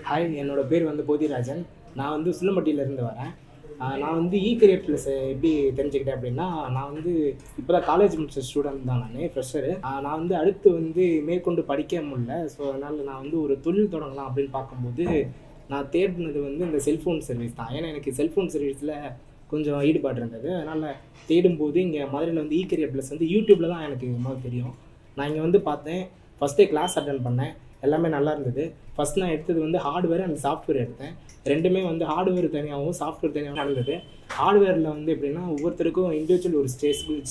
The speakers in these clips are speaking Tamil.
ஹாய், என்னோட பேர் வந்து போதிராஜன். நான் வந்து சுல்லம்பட்டியிலேருந்து வரேன். நான் வந்து இ-கரியர் ப்ளஸ் எப்படி தெரிஞ்சுக்கிட்டேன் அப்படின்னா, நான் வந்து இப்போ தான் காலேஜ் முடிச்ச ஸ்டூடெண்ட் தான் நானு, ஃப்ரெஷரு. நான் வந்து அடுத்து வந்து மேற்கொண்டு படிக்க முடியல. ஸோ, அதனால நான் வந்து ஒரு தொழில் தொடங்கலாம் அப்படின்னு பார்க்கும்போது, நான் தேடினது வந்து இந்த செல்ஃபோன் சர்வீஸ் தான். ஏன்னா எனக்கு செல்ஃபோன் சர்வீஸில் கொஞ்சம் ஈடுபாடு இருந்தது. அதனால தேடும்போது இங்கே மதுரையில வந்து இ-கரியர் ப்ளஸ் வந்து யூடியூப்ல தான் எனக்கு முதல்ல தெரியும். நான் இங்கே வந்து பார்த்தேன். ஃபர்ஸ்ட் டே கிளாஸ் அட்டெண்ட் பண்ணேன். எல்லாமே நல்லா இருந்தது. ஃபர்ஸ்ட் நான் எடுத்தது வந்து ஹார்ட்வேர் அண்ட் சாஃப்ட்வேர் எடுத்தேன். 2மே வந்து ஹார்ட்வேர் தனியாகவும், சாஃப்ட்வேர் தனியாகவும் நடந்தது. ஹார்ட்வேரில் வந்து எப்படின்னா, ஒவ்வொருத்தருக்கும் இண்டிவிஜுவல் ஒரு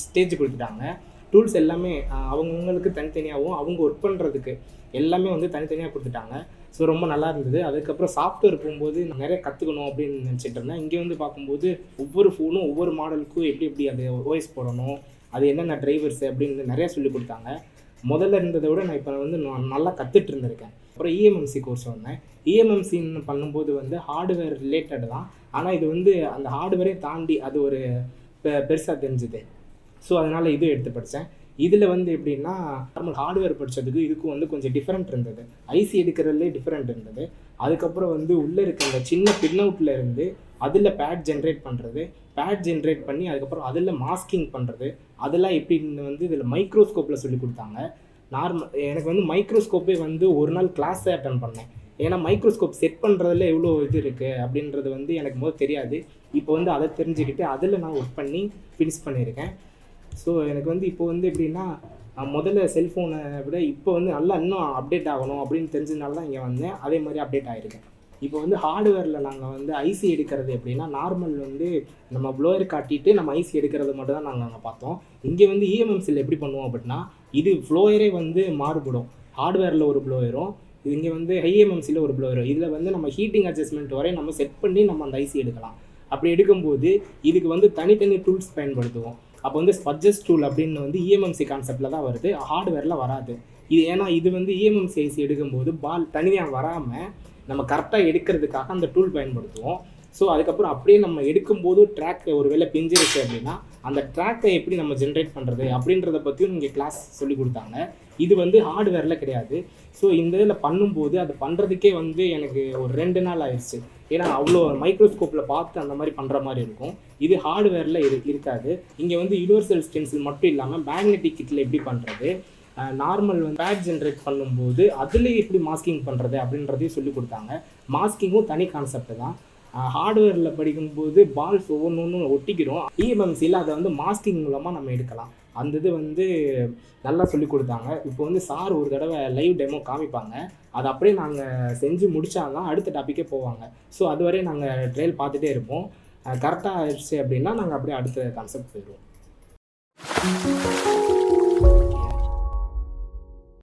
ஸ்டேஜ் கொடுத்துட்டாங்க. டூல்ஸ் எல்லாமே அவங்கவங்களுக்கு தனித்தனியாகவும், அவங்க ஒர்க் பண்ணுறதுக்கு எல்லாமே வந்து தனித்தனியாக கொடுத்துட்டாங்க. ஸோ ரொம்ப நல்லா இருந்தது. அதுக்கப்புறம் சாஃப்ட்வேர் போகும்போது நான் நிறைய கற்றுக்கணும் அப்படின்னு நினச்சிட்டு இருந்தேன். இங்கே வந்து பார்க்கும்போது ஒவ்வொரு ஃபோனும் ஒவ்வொரு மாடலுக்கும் எப்படி எப்படி அது ஓஎஸ் போடணும், அது என்னென்ன டிரைவர்ஸ் அப்படின்னு நிறையா சொல்லிக் கொடுத்தாங்க. முதல்ல இருந்ததை விட நான் இப்போ வந்து நல்லா கற்றுட்டு இருந்திருக்கேன். அப்புறம் இஎம்எம்சி கோர்ஸ் வந்தேன். இஎம்எம்சின்னு பண்ணும்போது வந்து ஹார்ட்வேர் ரிலேட்டட் தான். ஆனால் இது வந்து அந்த ஹார்ட்வேரே தாண்டி அது ஒரு பெருசாக தெரிஞ்சுது. ஸோ அதனால் இது எடுத்து படித்தேன். இதில் வந்து எப்படின்னா, நார்மல் ஹார்ட்வேர் படித்ததுக்கு இதுக்கும் வந்து கொஞ்சம் டிஃப்ரெண்ட் இருந்தது. ஐசி எடுக்கிறதுலே டிஃப்ரெண்ட் இருந்தது. அதுக்கப்புறம் வந்து உள்ளே இருக்க அந்த சின்ன பின்னவுட்டில் இருந்து அதில் பேட் ஜென்ரேட் பண்ணுறது, பேட் ஜென்ரேட் பண்ணி அதுக்கப்புறம் அதில் மாஸ்கிங் பண்ணுறது, அதெல்லாம் எப்படின்னு வந்து இதில் மைக்ரோஸ்கோப்பில் சொல்லிக் கொடுத்தாங்க. எனக்கு வந்து மைக்ரோஸ்கோப்பே வந்து ஒரு நாள் கிளாஸே அட்டெண்ட் பண்ணேன். ஏன்னா மைக்ரோஸ்கோப் செட் பண்ணுறதுல எவ்வளோ இது இருக்குது அப்படின்றது வந்து எனக்கு முதல்ல தெரியாது. இப்போ வந்து அதை தெரிஞ்சுக்கிட்டு அதில் நான் ஒர்க் பண்ணி ஃபினிஷ் பண்ணியிருக்கேன். ஸோ எனக்கு வந்து இப்போ வந்து எப்படின்னா, முதல்ல செல்ஃபோனை விட இப்போ வந்து நல்லா இன்னும் அப்டேட் ஆகணும் அப்படின்னு தெரிஞ்சதுனால தான் இங்கே வந்தேன். அதே மாதிரி அப்டேட் ஆகிருக்கேன். இப்போ வந்து ஹார்ட்வேரில் நாங்கள் வந்து ஐசி எடுக்கிறது எப்படின்னா, நார்மல் வந்து நம்ம ப்ளோயர் காட்டிட்டு நம்ம ஐசி எடுக்கிறது மட்டும் தான் நாங்கள் அங்கே பார்த்தோம். இங்கே வந்து இஎம்எம்சியில் எப்படி பண்ணுவோம் அப்படின்னா, இது ப்ளோயரே வந்து மாறுபடும். ஹார்ட்வேரில் ஒரு ப்ளோயரும், இங்கே வந்து ஐஎம்எம்சியில் ஒரு ப்ளோயரும். இதில் வந்து நம்ம ஹீட்டிங் அட்ஜஸ்ட்மெண்ட் வரை நம்ம செட் பண்ணி நம்ம அந்த ஐசி எடுக்கலாம். அப்படி எடுக்கும்போது இதுக்கு வந்து தனித்தனி டூல்ஸ் பயன்படுத்துவோம். அப்போ வந்து ஸ்பட்ஜஸ் டூல் அப்படின்னு வந்து இஎம்எம்சி கான்செப்டில் தான் வருது, ஹார்ட்வேரில் வராது. ஏன்னா இது வந்து இஎம்எம்சி ஐசி எடுக்கும்போது பால் தனியாக வராமல் நம்ம கரெக்டாக எடுக்கிறதுக்காக அந்த டூல் பயன்படுத்துவோம். ஸோ அதுக்கப்புறம் அப்படியே நம்ம எடுக்கும்போது ட்ராக் ஒரு வேளை பிஞ்சிருச்சு அப்படின்னா, அந்த ட்ராக்கை எப்படி நம்ம ஜென்ரேட் பண்ணுறது அப்படின்றத பற்றியும் இங்கே கிளாஸ் சொல்லி கொடுத்தாங்க. இது வந்து ஹார்ட்வேரில் கிடையாது. ஸோ இந்த இதில் பண்ணும்போது அது பண்ணுறதுக்கே வந்து எனக்கு ஒரு 2 நாள் ஆயிடுச்சு. ஏன்னா அவ்வளோ மைக்ரோஸ்கோப்பில் பார்த்து அந்த மாதிரி பண்ணுற மாதிரி இருக்கும். இது ஹார்ட்வேரில் இருக்காது. இங்கே வந்து யூனிவர்சல் ஸ்டென்சில் மட்டும் இல்லாமல் மேக்னெட்டிக் கிட்டில் எப்படி பண்ணுறது, நார்மல் வந்து பேட் ஜென்ரேட் பண்ணும்போது அதுலேயே எப்படி மாஸ்கிங் பண்ணுறது அப்படின்றதையும் சொல்லி கொடுத்தாங்க. மாஸ்கிங்கும் தனி கான்செப்ட் தான். ஹார்ட்வேரில் படிக்கும்போது பால்ஸ் ஒவ்வொன்று ஒட்டிக்கிறோம். இஎம்எம்சியில் அதை வந்து மாஸ்கிங் மூலமாக நம்ம எடுக்கலாம். அந்த இது வந்து நல்லா சொல்லி கொடுத்தாங்க. இப்போ வந்து சார் ஒரு தடவை லைவ் டெமோ காமிப்பாங்க. அதை அப்படியே நாங்கள் செஞ்சு முடித்தாதான் அடுத்த டாப்பிக்கே போவாங்க. ஸோ அதுவரை நாங்கள் ட்ரையல் பார்த்துட்டே இருப்போம். கரெக்டாக ஆயிடுச்சு அப்படின்னா நாங்கள் அப்படியே அடுத்த கான்செப்ட் போயிடுவோம்.